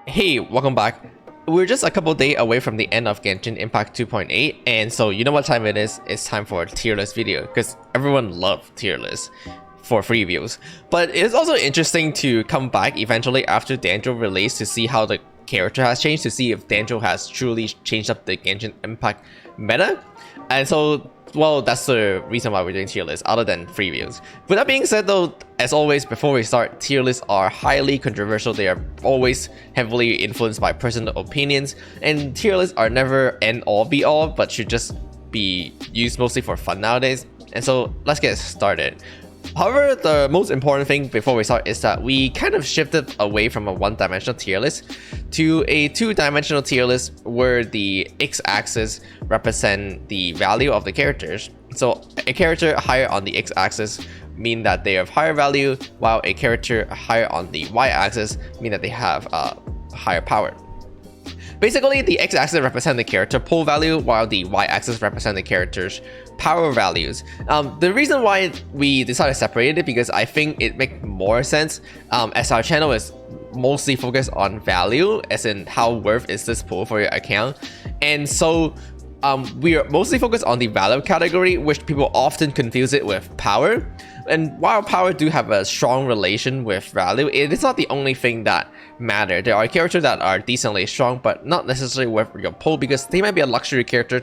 Hey, welcome back. We're just a couple days away from the end of Genshin Impact 2.8, and so you know what time it is? It's time for a tier list video, because everyone loves tier lists for free views. But it's also interesting to come back eventually after DENDRO release to see how the character has changed, to see if DENDRO has truly changed up the Genshin Impact meta. And so, well, that's the reason why we're doing tier lists, other than free views. With that being said though, as always, before we start, tier lists are highly controversial. They are always heavily influenced by personal opinions, and tier lists are never end all be all, but should just be used mostly for fun nowadays. And so let's get started. However, the most important thing before we start is that we kind of shifted away from a one-dimensional tier list to a two-dimensional tier list where the x-axis represent the value of the characters. So a character higher on the x-axis mean that they have higher value, while a character higher on the y-axis mean that they have higher power. Basically, the x-axis represents the character pull value, while the y-axis represents the character's power values. The reason why we decided to separate it because I think it makes more sense, as our channel is mostly focused on value, as in how worth is this pull for your account. And so we are mostly focused on the value category, which people often confuse it with power. And while power do have a strong relation with value, it is not the only thing that matter. There are characters that are decently strong, but not necessarily worth your pull because they might be a luxury character,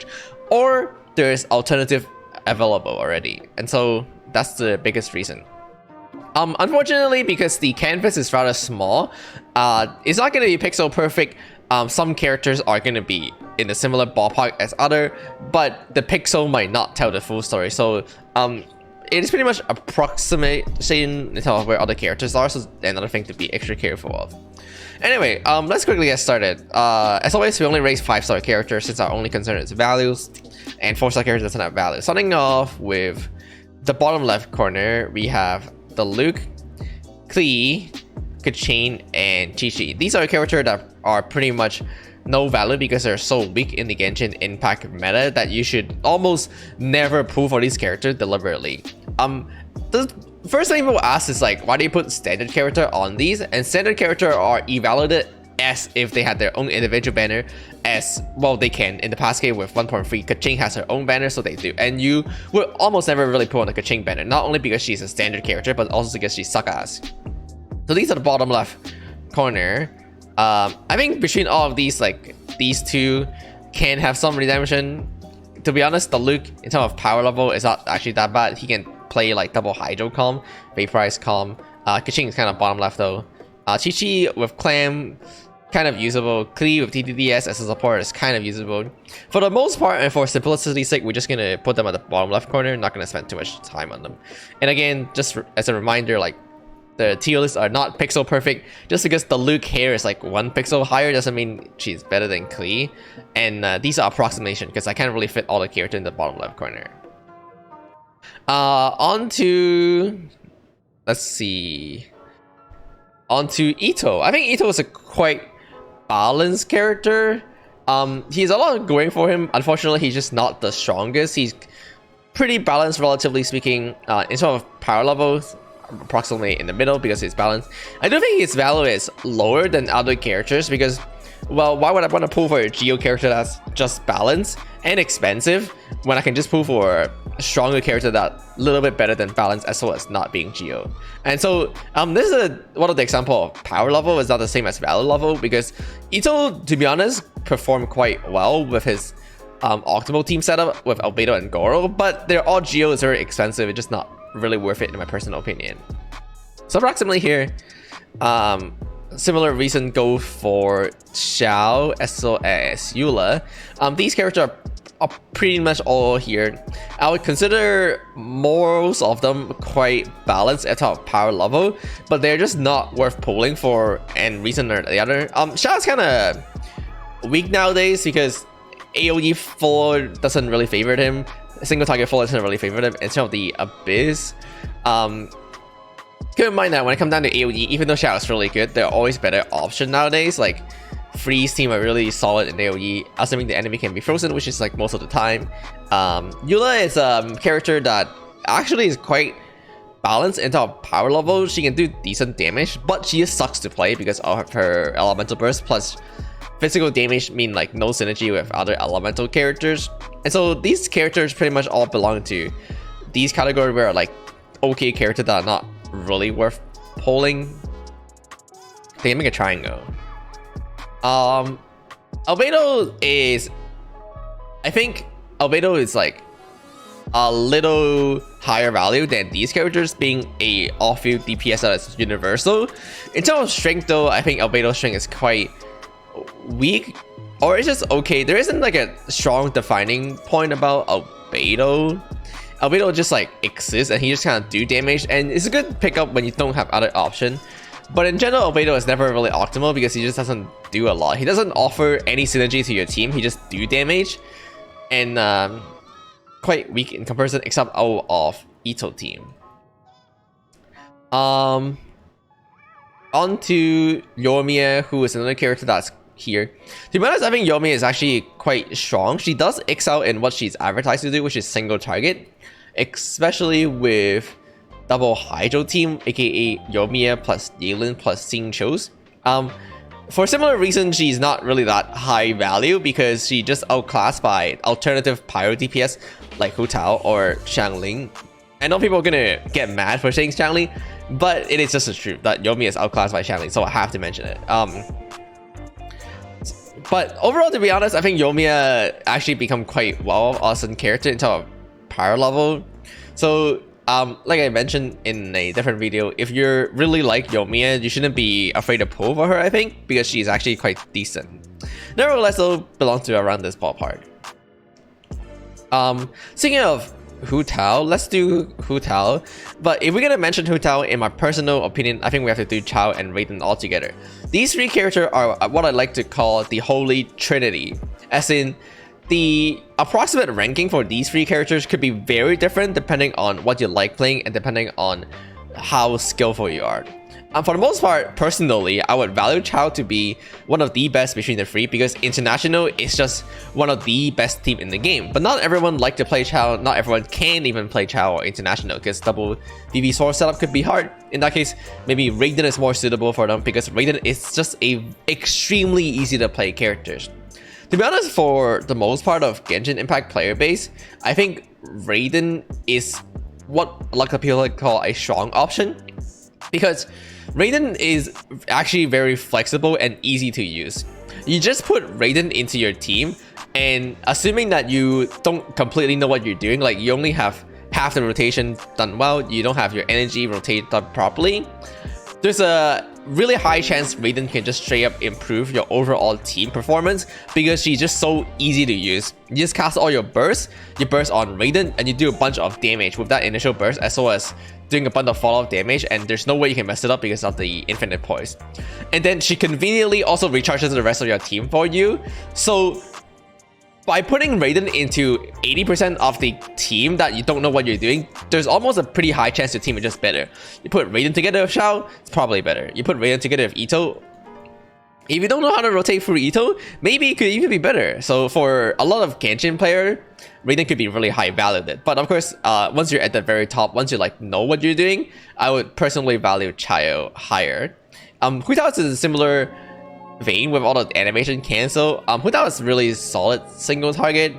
or there is alternative available already. And so that's the biggest reason. Unfortunately, because the canvas is rather small, it's not going to be pixel perfect. Some characters are going to be in a similar ballpark as other, but the pixel might not tell the full story. So it is pretty much approximation in terms of where other characters are, so another thing to be extra careful of. Anyway, let's quickly get started. As always, we only raise 5-star characters since our only concern is values, and 4-star characters doesn't have value. Starting off with the bottom left corner, we have diluc, klee, keqing, and qiqi. These are characters that are pretty much no value because they're so weak in the Genshin Impact meta that you should almost never pull for these characters deliberately. The first thing people ask is like, why do you put standard character on these? And standard character are evaluated as if they had their own individual banner, as well they can. In the past game with 1.3, keqing has her own banner, so they do. And you will almost never really put on the keqing banner, not only because she's a standard character, but also because she suck ass. So these are the bottom left corner. I think between all of these, like these two can have some redemption. To be honest, diluc in terms of power level is not actually that bad. He can play like double hydro calm, vaporize calm. Keqing is kind of bottom left though. Qiqi with clam, kind of usable. Klee with TTDS as a support is kind of usable. For the most part, and for simplicity's sake, we're just gonna put them at the bottom left corner. Not gonna spend too much time on them. And again, just as a reminder, like the tier lists are not pixel perfect. Just because the diluc hair is like 1 pixel higher doesn't mean she's better than Klee. And these are approximation because I can't really fit all the character in the bottom left corner. Let's see. Onto Itto. I think Itto is a quite balanced character. He has a lot going for him. Unfortunately, he's just not the strongest. He's pretty balanced, relatively speaking, in terms of power levels. Approximately in the middle because it's balanced. I do think his value is lower than other characters because, well, why would I want to pull for a Geo character that's just balanced and expensive when I can just pull for a stronger character that's a little bit better than balanced as well as not being Geo? And so this is one of the example of power level is not the same as value level because Itto, to be honest, performed quite well with his optimal team setup with albedo and Goro, but they're all Geo is very expensive. It's just not really worth it in my personal opinion. So approximately here, similar reason go for Xiao as well as Eula. These characters are pretty much all here. I would consider most of them quite balanced at top power level, but they're just not worth pulling for any reason or the other. Xiao's kind of weak nowadays because AoE 4 doesn't really favor him. Single target 4 doesn't really favor them. Instead of the Abyss, keep in mind that when it comes down to AoE, even though Xiao is really good, there are always better options nowadays. Like Freeze team are really solid in AoE, assuming the enemy can be frozen, which is like most of the time. Eula is a character that actually is quite balance into her power level, she can do decent damage, but she just sucks to play because of her elemental burst plus physical damage mean like no synergy with other elemental characters. And so these characters pretty much all belong to these categories where like okay characters that are not really worth pulling. They can make a triangle. Albedo is, I think Albedo is like a little higher value than these characters, being a off-field DPS that is universal. In terms of strength though, I think Albedo's strength is quite weak, or it's just okay. There isn't like a strong defining point about Albedo. Albedo just like exists and he just kind of do damage, and it's a good pickup when you don't have other option. But in general, Albedo is never really optimal because he just doesn't do a lot. He doesn't offer any synergy to your team. He just do damage, and quite weak in comparison, except out of Itto team. On to Yoimiya, who is another character that's here. To be honest, I think Yoimiya is actually quite strong. She does excel in what she's advertised to do, which is single target, especially with double Hydro team, aka Yoimiya plus Yelan plus Xingqiu's. For similar reasons, she's not really that high value because she just outclassed by alternative pyro DPS like Hutao or Xiangling. I know people are gonna get mad for saying Xiangling, but it is just the truth that Yoimiya is outclassed by Xiangling, so I have to mention it. But overall, to be honest, I think Yoimiya actually become quite well awesome character into a power level. So like I mentioned in a different video, if you're really like Yoimiya, you shouldn't be afraid to pull for her, I think, because she's actually quite decent. Nevertheless, though, belongs to around this ballpark. Speaking of Hutao, let's do Hutao. But if we're gonna mention Hutao, in my personal opinion, I think we have to do Qiao and Raiden all together. These three characters are what I like to call the Holy Trinity, as in the approximate ranking for these three characters could be very different depending on what you like playing and depending on how skillful you are. For the most part, personally, I would value Qiao to be one of the best between the three because International is just one of the best team in the game. But not everyone like to play Qiao, not everyone can even play Qiao or International because double VV source setup could be hard. In that case, maybe Raiden is more suitable for them because Raiden is just a extremely easy to play characters. To be honest, for the most part of Genshin Impact player base, I think Raiden is what a lot of people call a strong option because Raiden is actually very flexible and easy to use. You just put Raiden into your team, and assuming that you don't completely know what you're doing, like you only have half the rotation done well, you don't have your energy rotated properly, there's a really high chance Raiden can just straight up improve your overall team performance because she's just so easy to use. You just cast all your bursts, you burst on Raiden, and you do a bunch of damage with that initial burst as well as doing a bunch of follow-up damage, and there's no way you can mess it up because of the infinite poise. And then she conveniently also recharges the rest of your team for you. So by putting Raiden into 80% of the team that you don't know what you're doing, there's almost a pretty high chance your team is just better. You put Raiden together with Xiao, it's probably better. You put Raiden together with Itto, if you don't know how to rotate through Itto, maybe it could even be better. So for a lot of Genshin player, Raiden could be really high valued. But of course, once you're at the very top, once you like know what you're doing, I would personally value Qiao higher. Hutao is a similar vein with all the animation cancel. Hutao is really solid single target,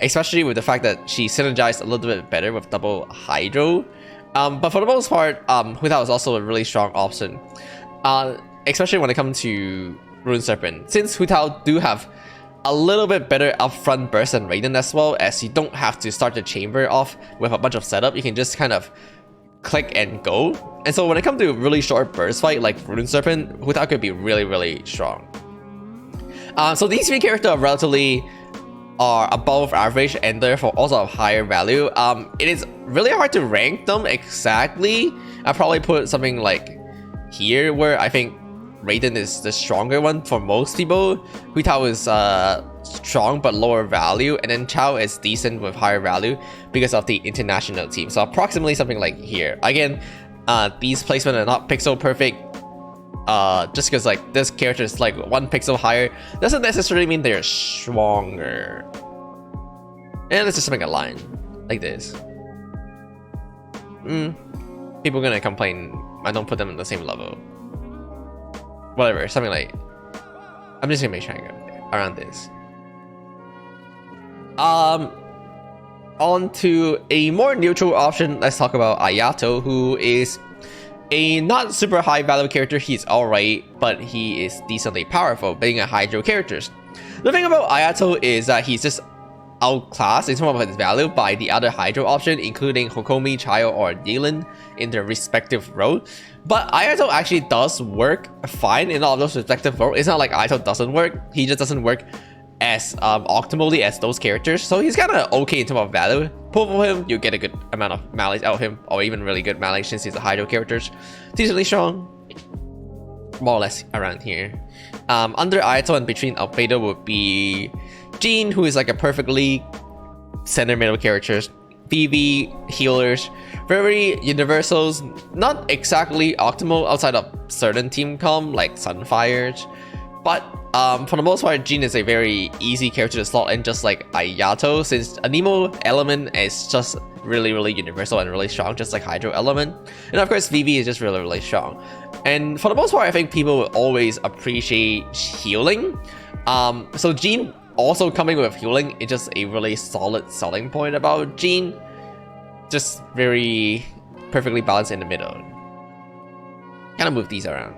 especially with the fact that she synergized a little bit better with double Hydro. But for the most part, Hutao is also a really strong option, especially when it comes to Rune Serpent. Since Hutao do have a little bit better upfront burst than Raiden as well, as you don't have to start the chamber off with a bunch of setup, you can just kind of click and go. And so when it comes to really short burst fight like Rune Serpent, Hutao could be really, really strong. So these three characters are relatively above average and therefore also of higher value. It is really hard to rank them exactly. I'll probably put something like here where I think Raiden is the stronger one for most people. Hutao is strong but lower value, and then Qiao is decent with higher value because of the international team. So approximately something like here. Again, these placements are not pixel perfect. Just because like this character is like 1 pixel higher doesn't necessarily mean they're stronger. And let's just make a line like this. people are gonna complain I don't put them on the same level. Whatever, something like. I'm just gonna make sure I go around this. On to a more neutral option. Let's talk about Ayato, who is a not super high value character. He's alright, but he is decently powerful, being a Hydro character. The thing about Ayato is that he's just outclassed in terms of his value by the other Hydro option, including Kokomi, Xiao, or Yelan in their respective role. But Ayato actually does work fine in all of those respective roles. It's not like Ayato doesn't work, he just doesn't work as optimally as those characters. So he's kind of okay in terms of value. Pull for him, you get a good amount of melee out of him, or even really good melee since he's a Hydro character. Decently strong, more or less around here. Under Ayato and between albedo would be Jean, who is like a perfectly center middle character. Vivi, healers, very universals, not exactly optimal outside of certain team comp like Sunfires, but for the most part, Jean is a very easy character to slot in, just like Ayato, since a Nemo element is just really universal and really strong, just like Hydro element. And of course, Vivi is just really strong. And for the most part, I think people will always appreciate healing. So Jean also coming with healing is just a really solid selling point about Jean. Just very perfectly balanced in the middle. Kind of move these around.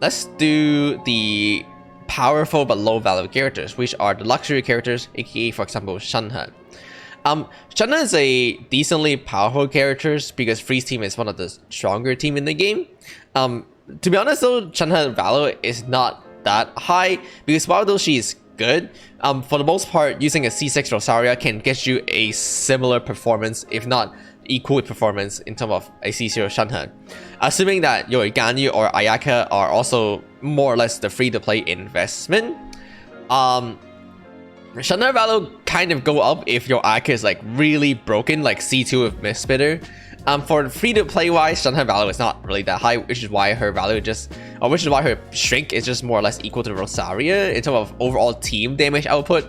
Let's do the powerful but low value characters, which are the luxury characters, aka for example Shenhe. Shenhe is a decently powerful character because Freeze team is one of the stronger team in the game. To be honest though, Shenhe's value is not that high because while though she is good, for the most part, using a C6 Rosaria can get you a similar performance, if not equal performance in terms of a C0 Shenhe. Assuming that your Ganyu or Ayaka are also more or less the free-to-play investment, Shenhe value kind of go up if your Ayaka is like really broken, like C2 with Mistbitter. For free-to-play wise, Shenhe value is not really that high, which is why her value which is why her shrink is just more or less equal to Rosaria in terms of overall team damage output.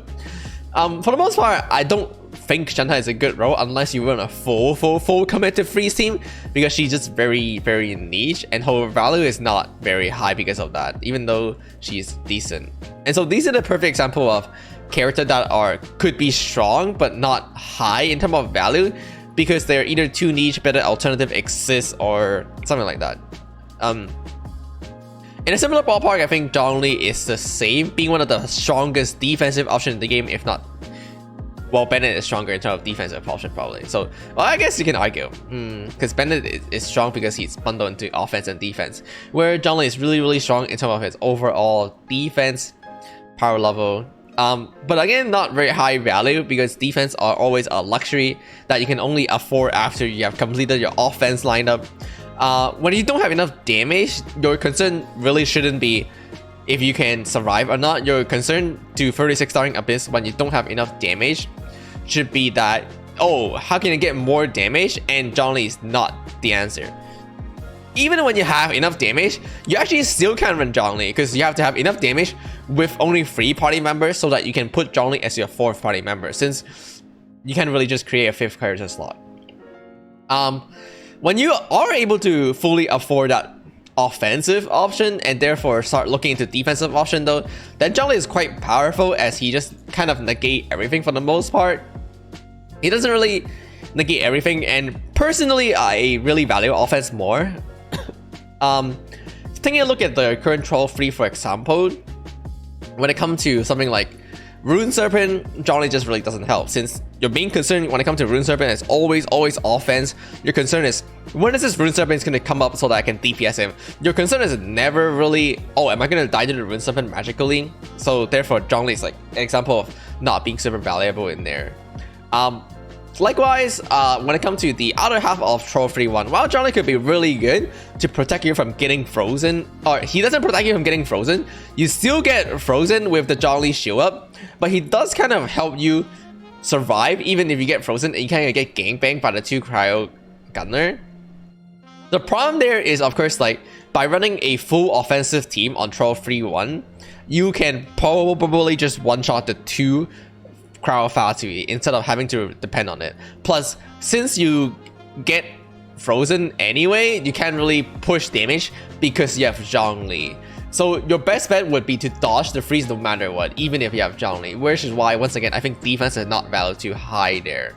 For the most part, I don't think Shenhe is a good role unless you run a full commit to Freeze team, because she's just very niche and her value is not very high because of that, even though she's decent. And so these are the perfect example of characters that could be strong but not high in terms of value, because they're either too niche, better alternative exists, or something like that. In a similar ballpark, I think Zhongli is the same, being one of the strongest defensive options in the game, if not... Well, Bennett is stronger in terms of defensive option, probably. So, well, I guess you can argue. Because Bennett is strong because he's bundled into offense and defense. Where Zhongli is really strong in terms of his overall defense, power level. But again, not very high value because defense are always a luxury that you can only afford after you have completed your offense lineup. When you don't have enough damage, your concern really shouldn't be if you can survive or not. Your concern to 36 starring Abyss when you don't have enough damage should be that, oh, how can I get more damage? And Zhongli is not the answer. Even when you have enough damage, you actually still can't run Zhongli because you have to have enough damage with only 3 party members so that you can put Zhongli as your 4th party member, since you can't really just create a 5th character slot. When you are able to fully afford that offensive option and therefore start looking into defensive option though, then Zhongli is quite powerful as he just kind of negate everything for the most part. He doesn't really negate everything, and personally I really value offense more. Taking a look at the current Troll 3 for example, when it comes to something like Rune Serpent, Zhongli just really doesn't help, since your main concern when it comes to Rune Serpent is always offense. Your concern is, when is this Rune Serpent going to come up so that I can DPS him? Your concern is never really, oh, am I going to die to the Rune Serpent magically? So therefore Zhongli is like an example of not being super valuable in there. Likewise, when it comes to the other half of Troll 3-1, while Zhongli could be really good to protect you from getting frozen, or he doesn't protect you from getting frozen, you still get frozen with the Zhongli shield up, but he does kind of help you survive even if you get frozen and you kind of get gangbanged by the 2 cryo gunner. The problem there is, of course, like by running a full offensive team on Troll 3-1, you can probably just one-shot the 2 cryo Fatui instead of having to depend on it. Plus, since you get frozen anyway, you can't really push damage because you have zhongli. So your best bet would be to dodge the freeze no matter what, even if you have zhongli, which is why, once again, I think defense is not valued too high there.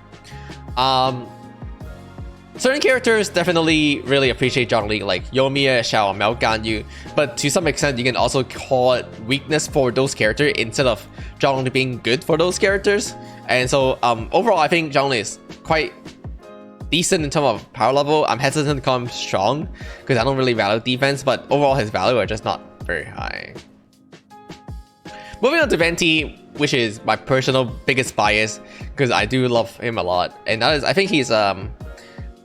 Certain characters definitely really appreciate zhongli, like Yoimiya, xiao, Mel, Ganyu, but to some extent you can also call it weakness for those characters instead of zhongli being good for those characters. And so overall, I think zhongli is quite decent in terms of power level. I'm hesitant to call him strong because I don't really value defense, but overall his value are just not very high. Moving on to Venti, which is my personal biggest bias because I do love him a lot, and that is, I think he's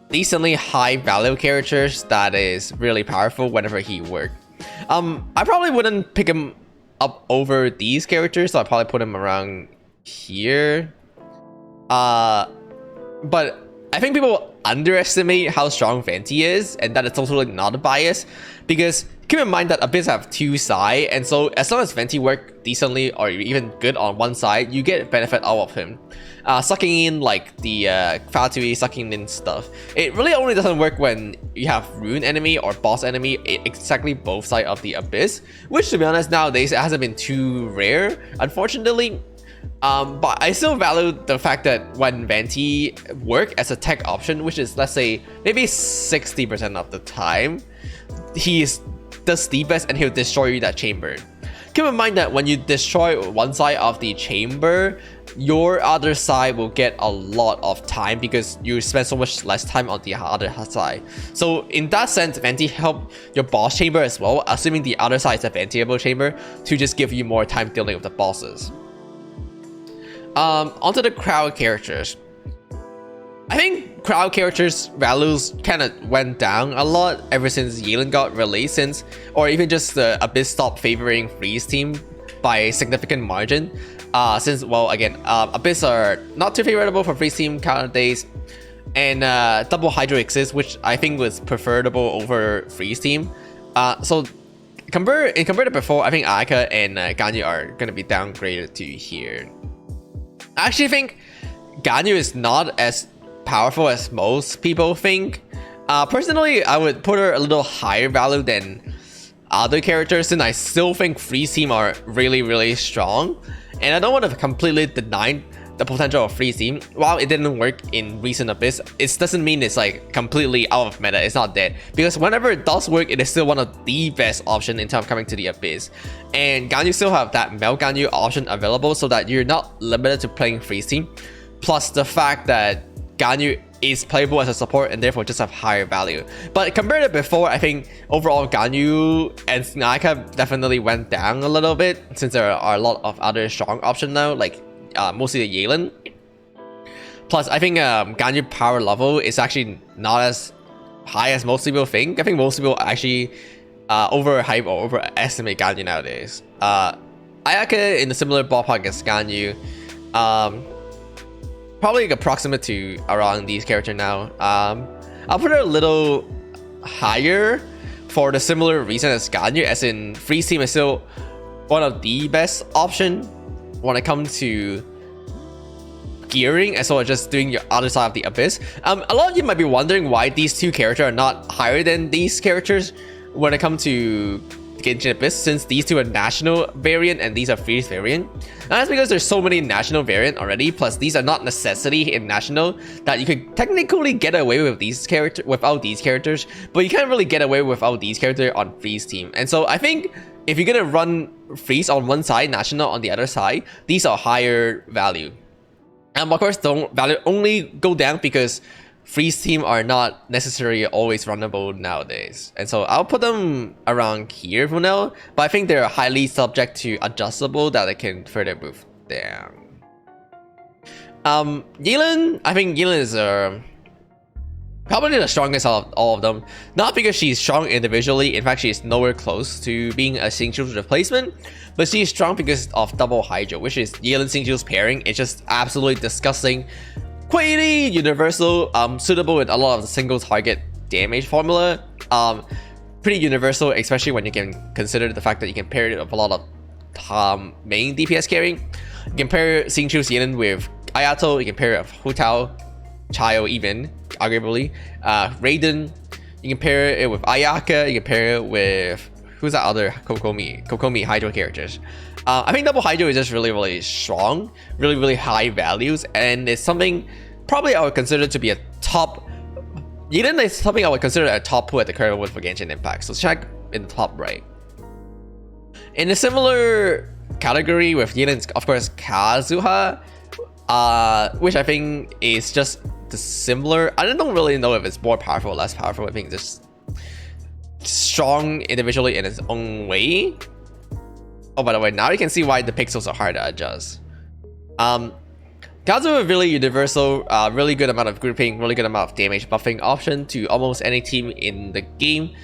decently high value characters that is really powerful whenever he works. I probably wouldn't pick him up over these characters, so I probably put him around here. But I think people underestimate how strong Venti is, and that is totally not a bias, because keep in mind that Abyss have two sides, and so as long as Venti work decently or even good on one side, you get benefit out of him. Sucking in like the Fatui, sucking in stuff. It really only doesn't work when you have rune enemy or boss enemy exactly both sides of the Abyss, which to be honest nowadays it hasn't been too rare, unfortunately. But I still value the fact that when Venti work as a tech option, which is, let's say, maybe 60% of the time, he does the best and he'll destroy that chamber. Keep in mind that when you destroy one side of the chamber, your other side will get a lot of time because you spend so much less time on the other side. So in that sense, Venti help your boss chamber as well, assuming the other side is a Ventiable chamber, to just give you more time dealing with the bosses. Onto the crowd characters. I think crowd characters values kind of went down a lot ever since Yelan got released, or even just the Abyss stopped favoring Freeze team by a significant margin. Since, well, again, Abyss are not too favorable for Freeze team nowadays, and double Hydro exists, which I think was preferable over Freeze team. So compared to before, I think Ayaka and Ganyu are gonna be downgraded to here. I actually think Ganyu is not as powerful as most people think. Personally, I would put her a little higher value than other characters, and I still think Freeze team are really, really strong. And I don't want to completely deny the potential of Freeze team. While it didn't work in recent Abyss, it doesn't mean it's like completely out of meta. It's not dead, because whenever it does work, it is still one of the best options in terms of coming to the Abyss. And Ganyu still have that Mel Ganyu option available, so that you're not limited to playing Freeze team. Plus the fact that Ganyu is playable as a support and therefore just have higher value. But compared to before, I think overall Ganyu and Ayaka definitely went down a little bit, since there are a lot of other strong options now, like mostly the Yelan. Plus, I think Ganyu power level is actually not as high as most people think. I think most people actually overhype or overestimate Ganyu nowadays. Ayaka in a similar ballpark as Ganyu. Probably like approximate to around these characters now. I'll put her a little higher for the similar reason as Ganyu, as in Freeze team is still one of the best option when it comes to gearing, as well as just doing your other side of the Abyss. A lot of you might be wondering why these two characters are not higher than these characters when it comes to Genshin Abyss, since these two are national variant and these are Freeze variant. And that's because there's so many national variant already, plus these are not necessity in national, that you could technically get away with these characters without these characters, but you can't really get away without these characters on Freeze team. And so I think if you're gonna run Freeze on one side, national on the other side, these are higher value. And of course, don't value only go down because Freeze team are not necessarily always runnable nowadays. And so I'll put them around here for now, but I think they're highly subject to adjustable that I can further move down. Yelan, I think Yelan is probably the strongest of all of them. Not because she's strong individually, in fact she's nowhere close to being a Xingqiu's replacement, but she's strong because of double Hydro, which is Yelan Xingqiu's pairing. It's just absolutely disgusting. Pretty universal, suitable with a lot of the single target damage formula. Pretty universal, especially when you can consider the fact that you can pair it with a lot of main DPS carrying. You can pair Xingqiu's Yelan with Ayato, you can pair it with hutao. xiao even, arguably. Raiden, you can pair it with ayaka, you can pair it with, who's that other kokomi hydro characters. I think double hydro is just really strong, really high values, and it's something probably I would consider to be a top. Yelan is something I would consider a top pull at the current moment for Genshin Impact. So check in the top right. In a similar category with Yelan's, of course, Kazuha, which I think is just the similar. I don't really know if it's more powerful or less powerful. I think it's just strong individually in its own way. Oh, by the way, now you can see why the pixels are hard to adjust. Kazuha is really universal, really good amount of grouping, really good amount of damage buffing option to almost any team in the game.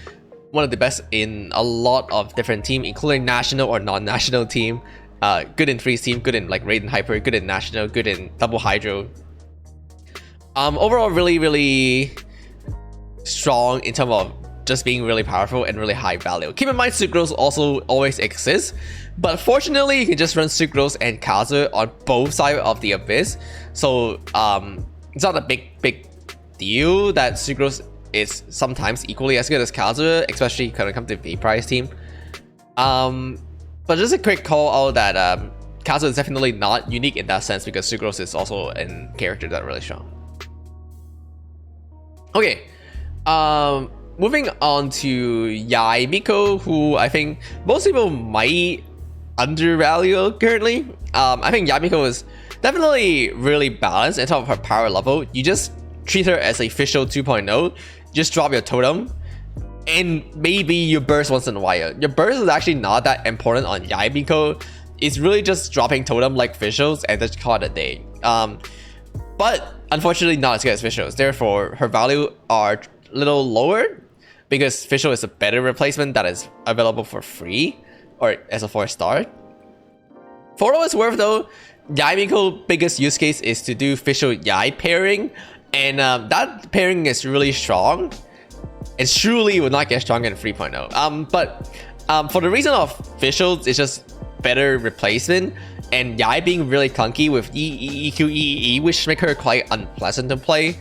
One of the best in a lot of different teams, including national or non-national team. Good in freeze team, good in like Raiden Hyper, good in national, good in double hydro. Overall, really strong in terms of just being really powerful and really high value. Keep in mind, Sucrose also always exists, but fortunately, you can just run Sucrose and Kazuha on both sides of the abyss. So it's not a big deal that Sucrose is sometimes equally as good as Kazuha, especially when it comes to V-Prize team. But just a quick call out that Kazuha is definitely not unique in that sense because Sucrose is also a character that's really strong. Okay, moving on to Yaimiko, who I think most people might undervalue currently. I think Yaimiko is definitely really balanced in terms of her power level. You just treat her as a official 2.0, just drop your totem, and maybe you burst once in a while. Your burst is actually not that important on Yaimiko. It's really just dropping totem like visuals and just call it a day. But unfortunately not as good as visuals. Therefore, her value are a little lower because visual is a better replacement that is available for free or as a 4-star. For what it's worth though, Yaimiko's biggest use case is to do visual Yai pairing, and that pairing is really strong. It surely will not get stronger in 3.0. But for the reason of visuals, it's just better replacement, and Yai being really clunky with EQ, which make her quite unpleasant to play.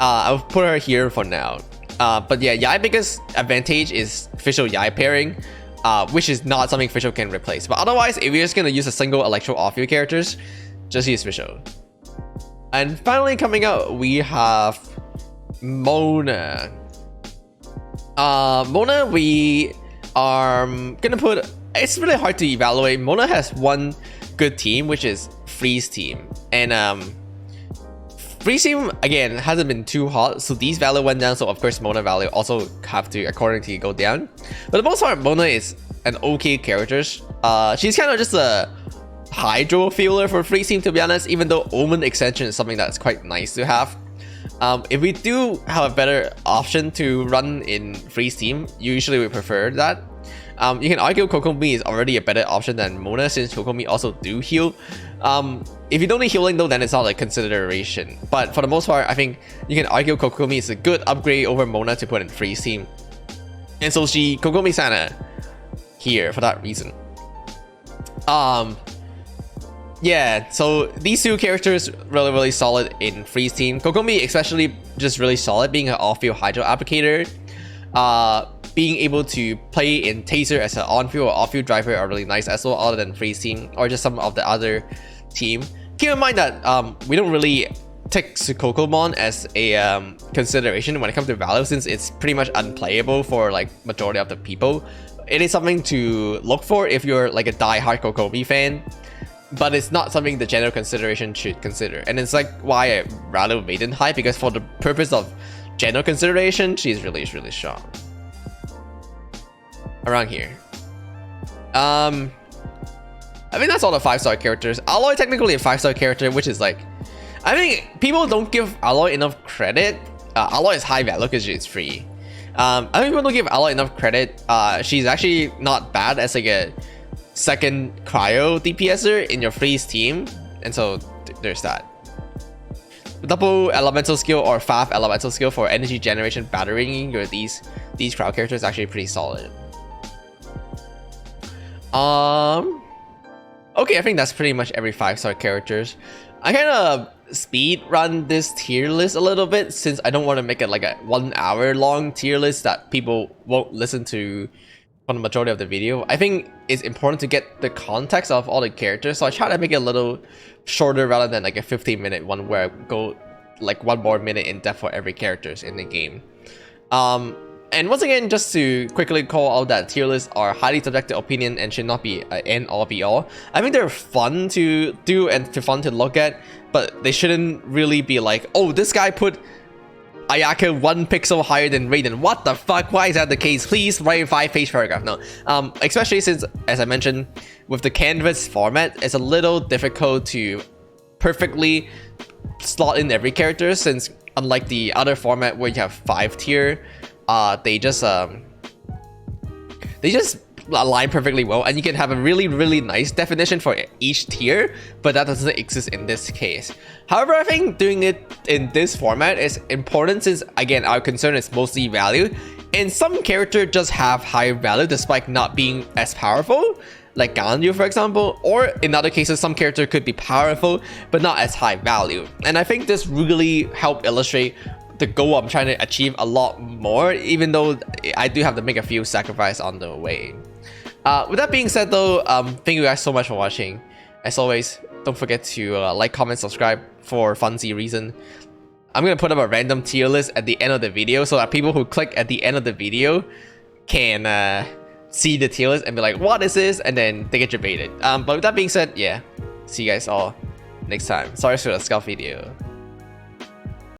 I'll put her here for now. But yeah, Yai biggest advantage is visual Yai pairing, which is not something visual can replace. But otherwise, if you're just gonna use a single electro off your characters, just use visual. And finally coming out, we have Mona. Mona, we are gonna put, it's really hard to evaluate. Mona has one good team, which is freeze team, and freeze team again hasn't been too hot, so these value went down, so of course Mona value also have to accordingly go down. But the most part, Mona is an okay character. She's kind of just a hydro feeler for freeze team, to be honest, even though Omen extension is something that's quite nice to have. If we do have a better option to run in freeze team, usually we prefer that. You can argue Kokomi is already a better option than Mona since Kokomi also do heal. If you don't need healing though, then it's not a consideration. But for the most part, I think you can argue Kokomi is a good upgrade over Mona to put in freeze team. And so Kokomi Sana here for that reason. Yeah, so these two characters really solid in freeze team. Kokomi especially just really solid being an off-field hydro applicator. Being able to play in Taser as an on-field or off-field driver are really nice as well, other than freeze team or just some of the other team. Keep in mind that we don't really take Sukokomon as a consideration when it comes to value, since it's pretty much unplayable for like majority of the people. It is something to look for if you're like a die-hard Kokomi fan, but it's not something the general consideration should consider. And it's like why I rather Raiden high, because for the purpose of general consideration, she's really strong. Around here. I think that's all the 5-star characters. Aloy technically a 5-star character, which is like, I think people don't give Aloy enough credit. Aloy is high value because she's free. I think people don't give Aloy enough credit. She's actually not bad as like a second cryo DPSer in your freeze team, and so there's that. Double elemental skill or FAF elemental skill for energy generation battering your these crowd characters is actually pretty solid. Okay, I think that's pretty much every 5-star characters. I kind of speed run this tier list a little bit since I don't want to make it like a 1 hour long tier list that people won't listen to for the majority of the video. I think it's important to get the context of all the characters, so I try to make it a little shorter rather than like a 15-minute one where I go like 1 more minute in depth for every characters in the game. And once again, just to quickly call out that tier lists are highly subjective opinion and should not be an end all be all. I think they're fun to do and fun to look at, but they shouldn't really be like, oh, this guy put Ayaka 1 pixel higher than Raiden. What the fuck? Why is that the case? Please write a 5-page paragraph. No. Especially since, as I mentioned, with the canvas format, it's a little difficult to perfectly slot in every character, since unlike the other format where you have 5 tier, they just align perfectly well, and you can have a really nice definition for each tier, but that doesn't exist in this case. However, I think doing it in this format is important since, again, our concern is mostly value, and some characters just have high value despite not being as powerful, like Ganyu for example, or in other cases some character could be powerful but not as high value. And I think this really helped illustrate the goal I'm trying to achieve a lot more, even though I do have to make a few sacrifices on the way. With that being said though, thank you guys so much for watching. As always, don't forget to like, comment, subscribe for funsy reason. I'm gonna put up a random tier list at the end of the video so that people who click at the end of the video can see the tier list and be like, what is this? And then they get debated. But with that being said, yeah, see you guys all next time. Sorry for the scuff video.